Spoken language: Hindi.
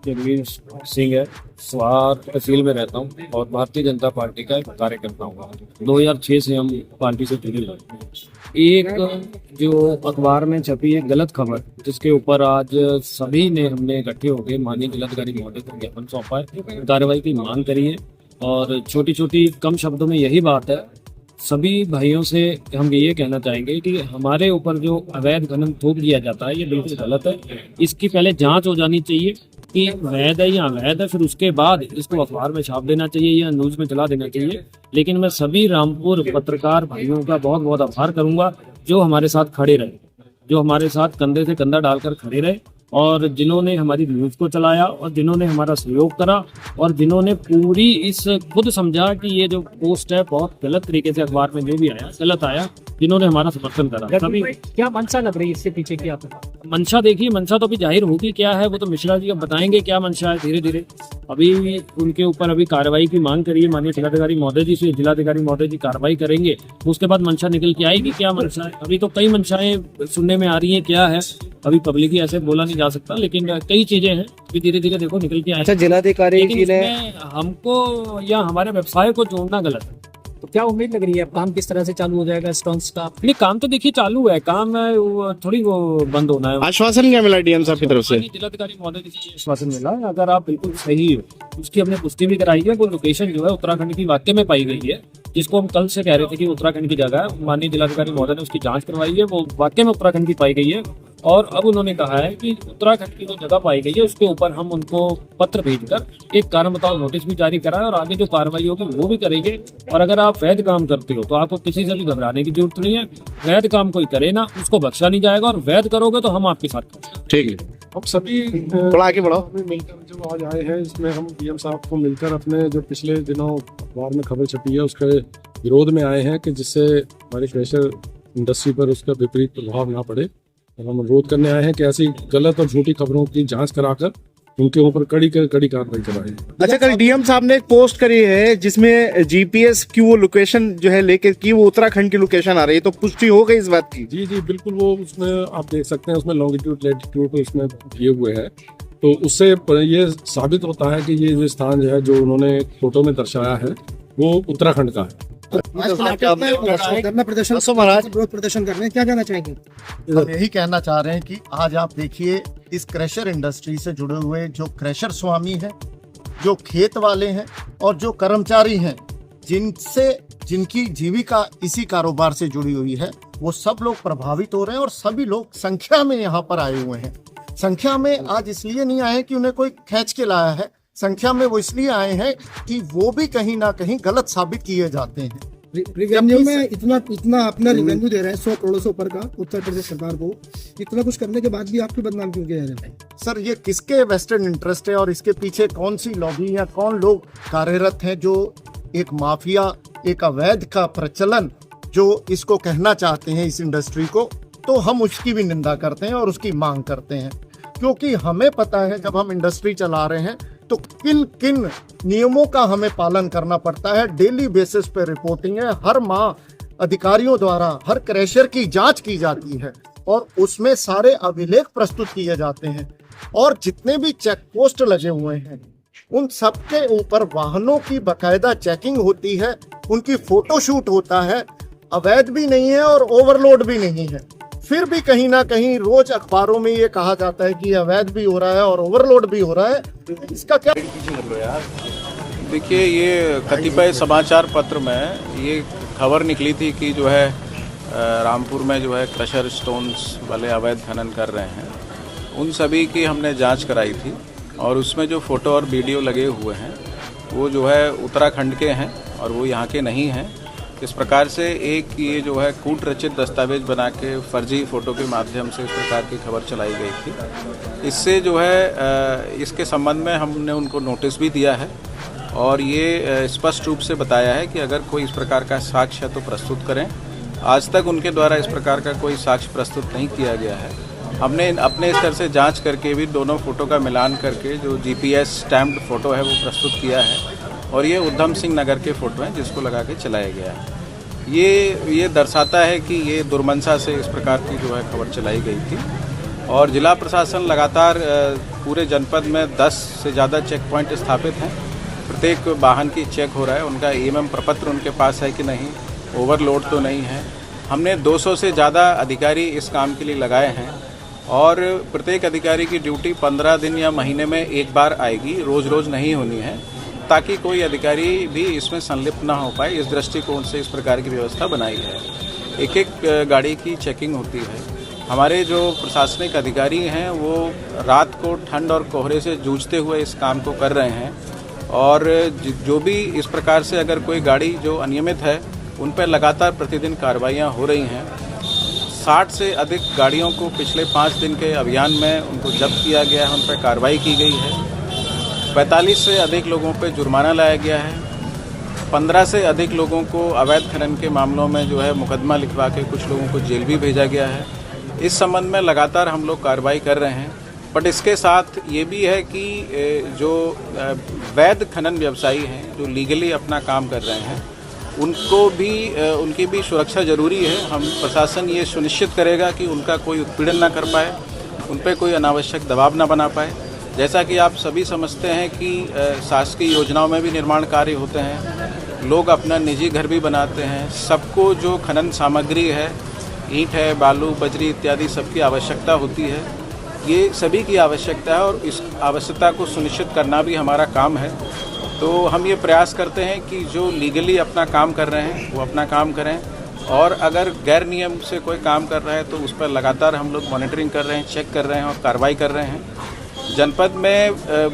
जगवीर सिंह है, स्वार तहसील में रहता हूँ और भारतीय जनता पार्टी का एक कार्यकर्ता हूँ। 2006 से हम पार्टी से जुड़े हुए हैं। एक जो अखबार में छपी है गलत खबर, जिसके ऊपर आज सभी ने हमने इकट्ठे होकर माननीय जिलाधिकारी महोदय को ज्ञापन सौंपा है, कार्रवाई की मांग करी है। और छोटी छोटी कम शब्दों में यही बात है, सभी भाइयों से हम ये कहना चाहेंगे कि हमारे ऊपर जो अवैध खनन थोप दिया जाता है ये बिल्कुल गलत है। इसकी पहले जांच हो जानी चाहिए कि वैध है या अवैध है, फिर उसके बाद इसको अखबार में छाप देना चाहिए या न्यूज़ में चला देना चाहिए। लेकिन मैं सभी रामपुर पत्रकार भाइयों का बहुत बहुत आभार करूंगा जो हमारे साथ खड़े रहे, जो हमारे साथ कंधे से कंधा डालकर खड़े रहे और जिन्होंने हमारी न्यूज़ को चलाया और जिन्होंने हमारा सहयोग करा और जिन्होंने पूरी इस खुद समझा कि ये जो पोस्ट है बहुत गलत तरीके से अखबार में जो भी आया गलत आया, जिन्होंने हमारा समर्थन करा। सभी क्या मंशा लग रही है इसके पीछे की? आप मंशा देखिए, मंशा तो अभी जाहिर होगी क्या है, वो तो मिश्रा जी अब बताएंगे क्या मंशा है धीरे धीरे। अभी उनके ऊपर अभी कार्रवाई की मांग करिए माननीय जिलाधिकारी महोदय जी से, जिलाधिकारी महोदय जी कार्रवाई करेंगे, उसके बाद मंशा निकल के आएगी क्या मंशा है। अभी तो कई मंशाएं सुनने में आ रही हैं, क्या है अभी पब्लिकली ऐसे बोला नहीं जा सकता, लेकिन कई चीजें हैं धीरे धीरे देखो निकल के आए। अच्छा, जिलाधिकारी जी ने हमको या हमारे व्यवसाय को जोड़ना गलत है। तो क्या उम्मीद लग रही है, काम किस तरह से चालू हो जाएगा स्टोन्स का? नहीं, काम तो देखिए चालू है, काम है थोड़ी वो बंद होना है। आश्वासन क्या मिला डीएम साहब की तरफ से? जिलाधिकारी महोदय जी से आश्वासन मिला, अगर आप बिल्कुल सही हो उसकी हमने पुष्टि भी कराई है। वो लोकेशन जो है उत्तराखंड की वाकई में पाई गई है, जिसको हम कल से कह रहे थे कि उत्तराखंड की जगह है। माननीय जिलाधिकारी महोदय ने उसकी जांच करवाई है, वो वाकई में उत्तराखंड की पाई गई है। और अब उन्होंने कहा है कि उत्तराखंड की जो जगह पाई गई है उसके ऊपर हम उनको पत्र भेजकर एक कारण बताओ नोटिस भी जारी करा है और आगे जो कार्रवाई होगी वो भी करेंगे। और अगर आप वैध काम करते हो तो आपको किसी से भी घबराने की जरूरत नहीं है। वैध काम कोई करे ना, उसको बख्शा नहीं जाएगा, और वैध करोगे तो हम आपके साथ करेंगे। ठीक है, हम सभी थोड़ा आगे बढ़ो। मिलकर जो आज आए हैं, इसमें हम डीएम साहब को मिलकर अपने जो पिछले दिनों अखबार में खबर छपी है उसके विरोध में आए हैं कि जिससे हमारी क्रशर इंडस्ट्री पर उसका विपरीत प्रभाव ना पड़े। और हम अनुरोध करने आए हैं कि ऐसी गलत और झूठी खबरों की जांच कराकर उनके ऊपर कड़ी कार्रवाई कराई। अच्छा, कल डीएम साहब ने एक पोस्ट करी है जिसमें जीपीएस की वो लोकेशन जो है लेके की वो उत्तराखंड की लोकेशन आ रही है, तो पुष्टि हो गई इस बात की? जी बिल्कुल, वो उसमें आप देख सकते हैं, उसमें लॉन्गिट्यूड लैटिट्यूड उसमें दिए हुए हैं। तो उससे ये साबित होता है कि ये जो स्थान जो है जो उन्होंने फोटो में दर्शाया है वो उत्तराखंड का है। धरना प्रदर्शन, विरोध प्रदर्शन कर रहे हैं, क्या कहना चाहेंगे? हम यही कहना चाह रहे हैं कि आज आप देखिए इस क्रशर इंडस्ट्री से जुड़े हुए जो क्रशर स्वामी हैं, जो खेत वाले हैं और जो कर्मचारी हैं, जिनकी जीविका इसी कारोबार से जुड़ी हुई है, वो सब लोग प्रभावित हो रहे हैं और सभी लोग संख्या में यहाँ पर आए हुए हैं। संख्या में आज इसलिए नहीं आए कि उन्हें कोई खींच के लाया है, संख्या में वो इसलिए आए हैं कि वो भी कहीं ना कहीं गलत साबित किए जाते हैं। रिवेन्यू में इतना अपना रिवेन्यू दे रहे हैं 100 करोड़ से ऊपर का उत्तर प्रदेश सरकार को, इतना कुछ करने के बाद भी आपकी बदनाम क्यों किया जा रहा है? सर, ये किसके वेस्टेड इंटरेस्ट है और इसके पीछे कौन सी लॉबी या कौन लोग कार्यरत हैं जो एक माफिया, एक अवैध का प्रचलन जो इसको कहना चाहते हैं इस इंडस्ट्री को, तो हम उसकी भी निंदा करते हैं और उसकी मांग करते हैं। क्योंकि हमें पता है जब हम इंडस्ट्री चला रहे हैं तो किन किन नियमों का हमें पालन करना पड़ता है। डेली बेसिस पे रिपोर्टिंग है, हर माह अधिकारियों द्वारा हर क्रैशर की जांच की जाती है और उसमें सारे अभिलेख प्रस्तुत किए जाते हैं। और जितने भी चेक पोस्ट लगे हुए हैं उन सब के ऊपर वाहनों की बाकायदा चेकिंग होती है, उनकी फोटो शूट होता है। अवैध भी नहीं है और ओवरलोड भी नहीं है, फिर भी कहीं ना कहीं रोज अखबारों में ये कहा जाता है कि अवैध भी हो रहा है और ओवरलोड भी हो रहा है। इसका क्या? देखिए, ये कतिपय समाचार पत्र में ये खबर निकली थी कि जो है रामपुर में जो है क्रशर स्टोन्स वाले अवैध खनन कर रहे हैं। उन सभी की हमने जांच कराई थी और उसमें जो फ़ोटो और वीडियो लगे हुए हैं वो जो है उत्तराखंड के हैं और वो यहाँ के नहीं हैं। इस प्रकार से एक ये जो है कूट रचित दस्तावेज बना के फर्जी फ़ोटो के माध्यम से इस प्रकार की खबर चलाई गई थी। इससे जो है इसके संबंध में हमने उनको नोटिस भी दिया है और ये स्पष्ट रूप से बताया है कि अगर कोई इस प्रकार का साक्ष्य है तो प्रस्तुत करें। आज तक उनके द्वारा इस प्रकार का कोई साक्ष्य प्रस्तुत नहीं किया गया है। हमने अपने स्तर से जांच करके भी दोनों फ़ोटो का मिलान करके जो जीपीएस स्टैम्प्ड फ़ोटो है वो प्रस्तुत किया है और ये उधम सिंह नगर के फ़ोटो हैं जिसको लगा के चलाया गया है। ये दर्शाता है कि ये दुर्मंशा से इस प्रकार की जो है खबर चलाई गई थी और जिला प्रशासन लगातार पूरे जनपद में 10 से ज़्यादा चेक पॉइंट स्थापित हैं। प्रत्येक वाहन की चेक हो रहा है, उनका ईएमएम प्रपत्र उनके पास है कि नहीं, ओवरलोड तो नहीं है। हमने 200 से ज़्यादा अधिकारी इस काम के लिए लगाए हैं और प्रत्येक अधिकारी की ड्यूटी 15 दिन या महीने में एक बार आएगी, रोज़ रोज़ नहीं होनी है, ताकि कोई अधिकारी भी इसमें संलिप्त ना हो पाए। इस दृष्टिकोण से इस प्रकार की व्यवस्था बनाई है। एक एक गाड़ी की चेकिंग होती है। हमारे जो प्रशासनिक अधिकारी हैं वो रात को ठंड और कोहरे से जूझते हुए इस काम को कर रहे हैं और जो भी इस प्रकार से अगर कोई गाड़ी जो अनियमित है उन पर लगातार प्रतिदिन कार्रवाइयाँ हो रही हैं। 60 से अधिक गाड़ियों को पिछले 5 दिन के अभियान में उनको जब्त किया गया है, उन पर कार्रवाई की गई है। 45 से अधिक लोगों पर जुर्माना लाया गया है। 15 से अधिक लोगों को अवैध खनन के मामलों में जो है मुकदमा लिखवा के कुछ लोगों को जेल भी भेजा गया है। इस संबंध में लगातार हम लोग कार्रवाई कर रहे हैं। बट इसके साथ ये भी है कि जो वैध खनन व्यवसायी हैं, जो लीगली अपना काम कर रहे हैं, उनकी भी सुरक्षा जरूरी है। हम प्रशासन ये सुनिश्चित करेगा कि उनका कोई उत्पीड़न ना कर पाए, उन पर कोई अनावश्यक दबाव ना बना पाए। जैसा कि आप सभी समझते हैं कि शासकीय योजनाओं में भी निर्माण कार्य होते हैं, लोग अपना निजी घर भी बनाते हैं। सबको जो खनन सामग्री है, ईंट है, बालू, बजरी इत्यादि सबकी आवश्यकता होती है। ये सभी की आवश्यकता है और इस आवश्यकता को सुनिश्चित करना भी हमारा काम है। तो हम ये प्रयास करते हैं कि जो लीगली अपना काम कर रहे हैं वो अपना काम करें और अगर गैर नियम से कोई काम कर रहा है तो उस पर लगातार हम लोग मॉनिटरिंग कर रहे हैं, चेक कर रहे हैं और कार्रवाई कर रहे हैं। जनपद में